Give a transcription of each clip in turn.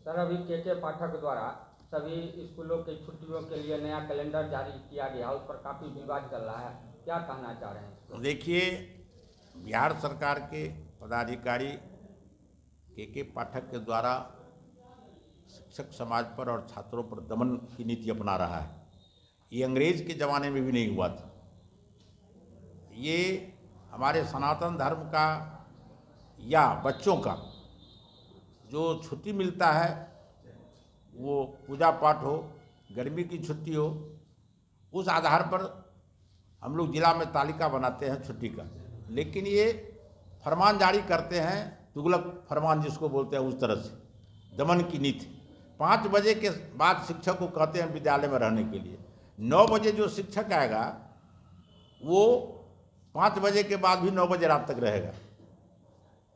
Sir, अभी के पाठक द्वारा सभी स्कूलों की छुट्टियों के लिए नया कैलेंडर जारी किया गया, उस पर काफ़ी विवाद चल रहा है, क्या कहना चाह रहे हैं इस पर? देखिए, बिहार सरकार के पदाधिकारी के पाठक के द्वारा शिक्षक समाज पर और छात्रों पर दमन की नीति अपना रहा है। ये अंग्रेज के ज़माने में भी नहीं हुआ था। ये हमारे सनातन धर्म का या बच्चों का जो छुट्टी मिलता है, वो पूजा पाठ हो, गर्मी की छुट्टी हो, उस आधार पर हम लोग जिला में तालिका बनाते हैं छुट्टी का। लेकिन ये फरमान जारी करते हैं, तुगलक फरमान जिसको बोलते हैं, उस तरह से दमन की नीति। 5 बजे के बाद शिक्षक को कहते हैं विद्यालय में रहने के लिए। 9 बजे जो शिक्षक आएगा वो 5 बजे के बाद भी 9 बजे रात तक रहेगा।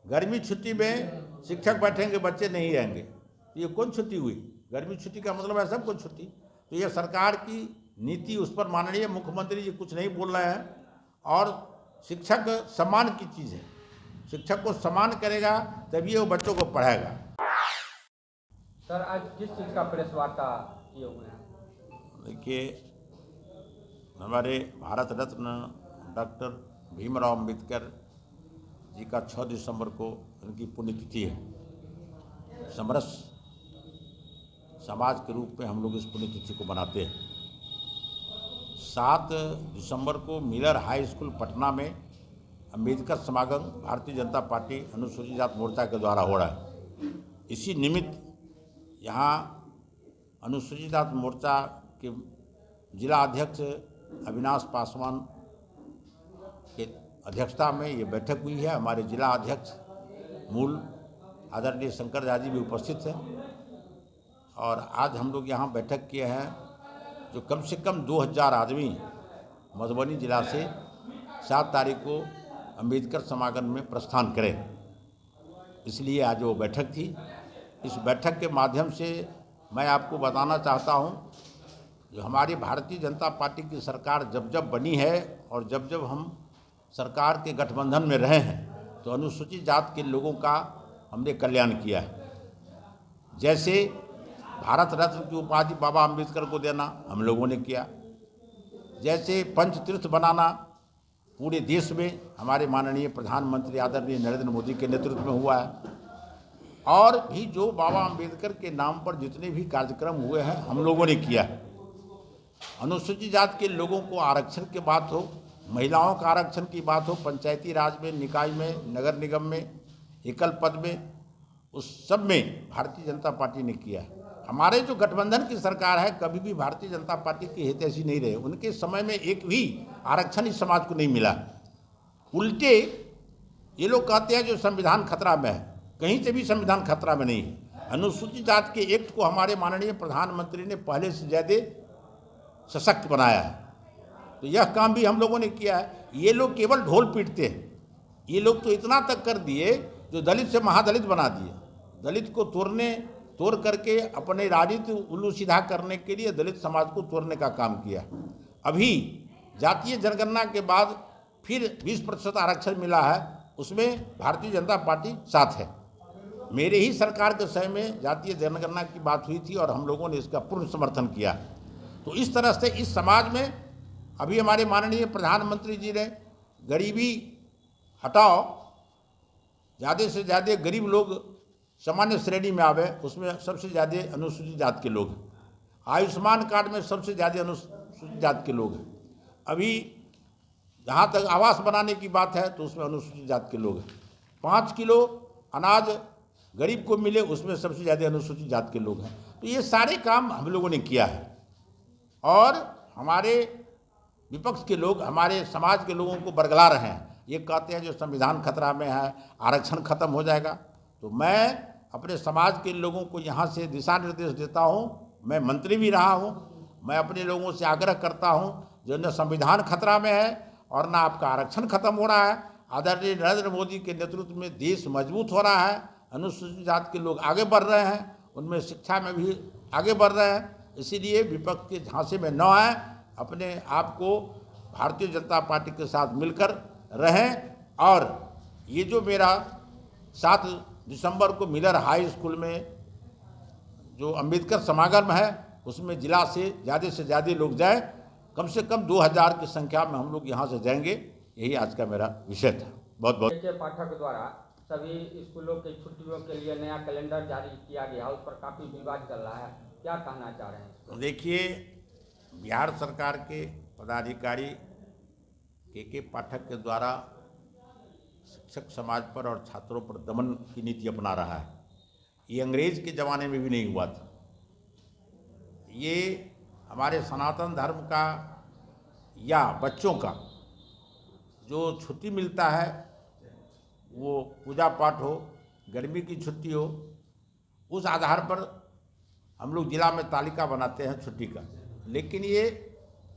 गर्मी छुट्टी में शिक्षक बैठेंगे, बच्चे नहीं रहेंगे, तो ये कौन छुट्टी हुई? गर्मी छुट्टी का मतलब है सबको छुट्टी। तो ये सरकार की नीति, उस पर माननीय मुख्यमंत्री जी कुछ नहीं बोल रहे हैं। और शिक्षक सम्मान की चीज़ है, शिक्षक को सम्मान करेगा तभी वो बच्चों को पढ़ाएगा। सर, आज किस चीज़ का प्रेस वार्ता किए हुए हैं? देखिए, हमारे भारत रत्न डॉक्टर भीमराव अम्बेडकर जी का 6 दिसंबर को उनकी पुण्यतिथि है। समरस समाज के रूप में हम लोग इस पुण्यतिथि को मनाते हैं। 7 दिसंबर को मिलर हाई स्कूल पटना में अम्बेडकर समागम भारतीय जनता पार्टी अनुसूचित जाति मोर्चा के द्वारा हो रहा है। इसी निमित्त यहाँ अनुसूचित जाति मोर्चा के जिला अध्यक्ष अविनाश पासवान के अध्यक्षता में ये बैठक हुई है। हमारे जिला अध्यक्ष मूल आदरणीय शंकर झा जी भी उपस्थित हैं। और आज हम लोग यहाँ बैठक किए हैं जो कम से कम 2000 आदमी मधुबनी जिला से 7 तारीख को अम्बेडकर समागम में प्रस्थान करें, इसलिए आज वो बैठक थी। इस बैठक के माध्यम से मैं आपको बताना चाहता हूँ, जो हमारी भारतीय जनता पार्टी की सरकार जब जब बनी है और जब जब हम सरकार के गठबंधन में रहे हैं, तो अनुसूचित जाति के लोगों का हमने कल्याण किया है। जैसे भारत रत्न की उपाधि बाबा अम्बेडकर को देना हम लोगों ने किया। जैसे पंचतीर्थ बनाना पूरे देश में हमारे माननीय प्रधानमंत्री आदरणीय नरेंद्र मोदी के नेतृत्व में हुआ है। और भी जो बाबा अम्बेडकर के नाम पर जितने भी कार्यक्रम हुए हैं हम लोगों ने किया है। अनुसूचित जाति के लोगों को आरक्षण की बात हो, महिलाओं का आरक्षण की बात हो, पंचायती राज में, निकाय में, नगर निगम में, एकल पद में, उस सब में भारतीय जनता पार्टी ने किया है। हमारे जो गठबंधन की सरकार है, कभी भी भारतीय जनता पार्टी की हितैषी नहीं रहे। उनके समय में एक भी आरक्षण इस समाज को नहीं मिला। उल्टे ये लोग कहते हैं जो संविधान खतरा में है, कहीं से भी संविधान खतरा में नहीं है। अनुसूचित जाति के एक्ट को हमारे माननीय प्रधानमंत्री ने पहले से ज़्यादा सशक्त बनाया है। तो यह काम भी हम लोगों ने किया है। ये लोग केवल ढोल पीटते हैं। ये लोग तो इतना तक कर दिए जो दलित से महादलित बना दिए। दलित को तोड़ करके अपने राजनीति उल्लू सीधा करने के लिए दलित समाज को तोड़ने का काम किया। अभी जातीय जनगणना के बाद फिर 20% आरक्षण मिला है, उसमें भारतीय जनता पार्टी साथ है। मेरे ही सरकार के समय में जातीय जनगणना की बात हुई थी और हम लोगों ने इसका पूर्ण समर्थन किया। तो इस तरह से इस समाज में अभी हमारे माननीय प्रधानमंत्री जी ने गरीबी हटाओ, ज़्यादा से ज़्यादा गरीब लोग सामान्य श्रेणी में आवे, उसमें सबसे ज़्यादा अनुसूचित जाति के लोग हैं। आयुष्मान कार्ड में सबसे ज़्यादा अनुसूचित जाति के लोग हैं। अभी जहाँ तक आवास बनाने की बात है तो उसमें अनुसूचित जाति के लोग हैं। 5 किलो अनाज गरीब को मिले, उसमें सबसे ज़्यादा अनुसूचित जाति के लोग हैं। तो ये सारे काम हम लोगों ने किया है। और हमारे विपक्ष के लोग हमारे समाज के लोगों को बरगला रहे हैं। ये कहते हैं जो संविधान खतरा में है, आरक्षण खत्म हो जाएगा। तो मैं अपने समाज के लोगों को यहाँ से दिशा निर्देश देता हूँ। मैं मंत्री भी रहा हूँ। मैं अपने लोगों से आग्रह करता हूँ, जो न संविधान खतरा में है और न आपका आरक्षण खत्म हो रहा है। आदरणीय नरेंद्र मोदी के नेतृत्व में देश मजबूत हो रहा है। अनुसूचित जाति के लोग आगे बढ़ रहे हैं, उनमें शिक्षा में भी आगे बढ़ रहे हैं। इसीलिए विपक्ष के झांसे में न आए, अपने आप को भारतीय जनता पार्टी के साथ मिलकर रहें। और ये जो मेरा 7 दिसंबर को मिलर हाई स्कूल में जो अम्बेडकर समागम है उसमें जिला से ज़्यादा लोग जाएं, कम से कम 2000 की संख्या में हम लोग यहाँ से जाएंगे। यही आज का मेरा विषय था। बहुत बहुत के पाठक द्वारा सभी स्कूलों की छुट्टियों के लिए नया कैलेंडर जारी किया गया, उस पर काफ़ी विवाद चल रहा है, क्या कहना चाह रहे हैं? देखिए, बिहार सरकार के पदाधिकारी के पाठक के द्वारा शिक्षक समाज पर और छात्रों पर दमन की नीति अपना रहा है। ये अंग्रेज के ज़माने में भी नहीं हुआ था। ये हमारे सनातन धर्म का या बच्चों का जो छुट्टी मिलता है, वो पूजा पाठ हो, गर्मी की छुट्टी हो, उस आधार पर हम लोग जिला में तालिका बनाते हैं छुट्टी का। लेकिन ये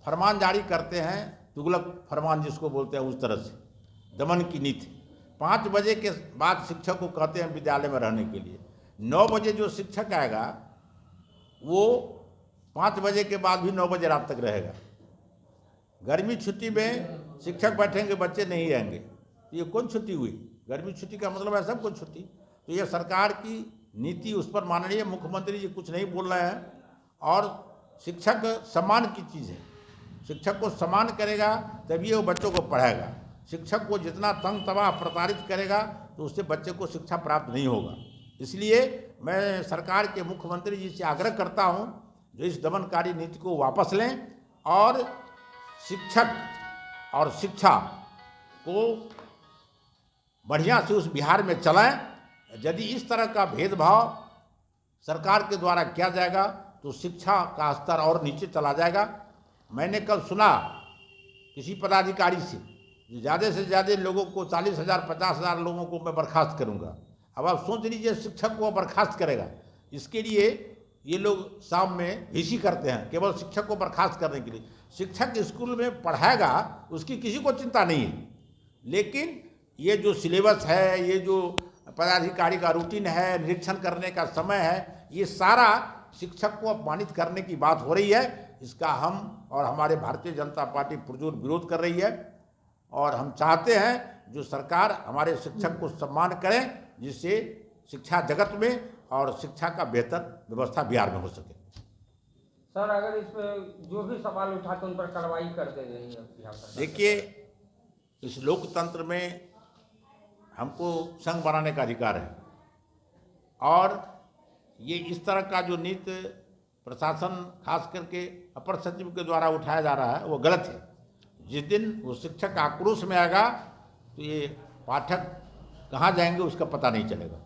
फरमान जारी करते हैं, तुगलक फरमान जिसको बोलते हैं, उस तरह से दमन की नीति। 5 बजे के बाद शिक्षक को कहते हैं विद्यालय में रहने के लिए। 9 बजे जो शिक्षक आएगा वो 5 बजे के बाद भी 9 बजे रात तक रहेगा। गर्मी छुट्टी में शिक्षक बैठेंगे, बच्चे नहीं रहेंगे, तो ये कौन छुट्टी हुई? गर्मी छुट्टी का मतलब है सबको छुट्टी। तो ये सरकार की नीति, उस पर माननीय मुख्यमंत्री जी कुछ नहीं बोल रहे हैं। और शिक्षक सम्मान की चीज़ है, शिक्षक को सम्मान करेगा तभी वो बच्चों को पढ़ाएगा। शिक्षक को जितना तंग तबाह प्रताड़ित करेगा तो उससे बच्चे को शिक्षा प्राप्त नहीं होगा। इसलिए मैं सरकार के मुख्यमंत्री जी से आग्रह करता हूं, जो इस दमनकारी नीति को वापस लें और शिक्षक और शिक्षा को बढ़िया से उस बिहार में चलाएं। यदि इस तरह का भेदभाव सरकार के द्वारा किया जाएगा तो शिक्षा का स्तर और नीचे चला जाएगा। मैंने कल सुना किसी पदाधिकारी से ज़्यादा से ज़्यादा लोगों को 40,000 50,000 लोगों को मैं बर्खास्त करूंगा। अब आप सोच लीजिए, शिक्षक को बर्खास्त करेगा। इसके लिए ये लोग शाम में भीसी करते हैं केवल शिक्षक को बर्खास्त करने के लिए। शिक्षक स्कूल में पढ़ाएगा, उसकी किसी को चिंता नहीं है। लेकिन ये जो सिलेबस है, ये जो पदाधिकारी का रूटीन है, निरीक्षण करने का समय है, ये सारा शिक्षक को अपमानित करने की बात हो रही है। इसका हम और हमारे भारतीय जनता पार्टी पुरजोर विरोध कर रही है। और हम चाहते हैं जो सरकार हमारे शिक्षक को सम्मान करें, जिससे शिक्षा जगत में और शिक्षा का बेहतर व्यवस्था बिहार में हो सके। सर, अगर इस पर जो भी सवाल उठाते उन पर कार्रवाई कर दे रही है बिहार सरकार। देखिए, इस लोकतंत्र में हमको संघ बनाने का अधिकार है, और ये इस तरह का जो नीति प्रशासन खास करके अपर सचिव के द्वारा उठाया जा रहा है वो गलत है। जिस दिन वो शिक्षक आक्रोश में आएगा तो ये पाठक कहाँ जाएंगे उसका पता नहीं चलेगा।